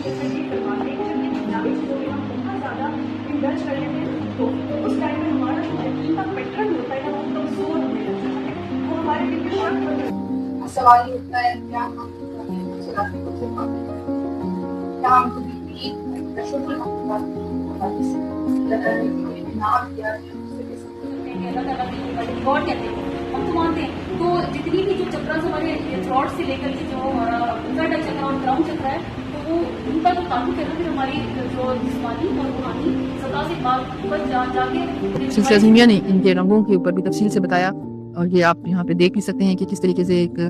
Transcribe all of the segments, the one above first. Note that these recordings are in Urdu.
جیسا یہ کرواتے ہیں جب یہ بنیادی چیزوں میں ہم بہت زیادہ انڈلج کر لیتے ہیں تو اس ٹائم میں ہمارا جو یقین کا پیٹرن ہوتا ہے نا وہ کمزور ہونے لگ جاتا ہے، وہ ہمارے دل میں فرق پڑ جاتا ہے۔ سوال یہ ہوتا ہے کیا ہم چلاتے کو سے پاتے ہیں، کیا ہم کبھی بھی شکر نام کیا الگ الگ گاڈ کہتے ہیں ہم تو مانتے ہیں، تو جتنی بھی جو چکرا ہمارے تھراٹ سے لے کر کے جو ہمارا تھرڈ چکرا اور کراؤن چکرا ہے تو وہ ان کا جو تعلق ہے نا پھر ہماری جو جسمانی اور روحانی سطح سے بات پر جا کے سلسلہ عظیمیہ نے ان کے رنگوں کے اوپر بھی تفصیل سے بتایا، اور یہ آپ یہاں پہ دیکھ بھی سکتے ہیں کہ کس طریقے سے ایک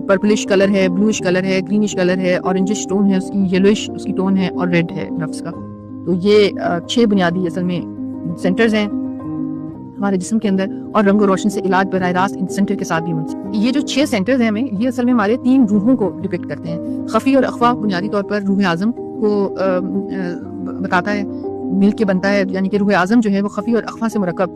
پرپلش کلر ہے، بلوش کلر ہے، گرینش کلر ہے، اورنجش ٹون ہے اس کی، یلوش اس کی ٹون ہے، اور ریڈ ہے نفس کا۔ تو یہ 6 بنیادی اصل میں سینٹرز ہیں ہمارے جسم کے اندر، اور رنگ و روشن سے علاج براہ راست ان سینٹر کے ساتھ بھی منسلک۔ یہ جو 6 سینٹرز ہیں ہمیں، یہ اصل میں ہمارے 3 روحوں کو ڈپکٹ کرتے ہیں۔ خفی اور اخفا بنیادی طور پر روح اعظم کو بتاتا ہے، مل کے بنتا ہے، یعنی کہ روح اعظم جو ہے وہ خفی اور اخفا سے مرکب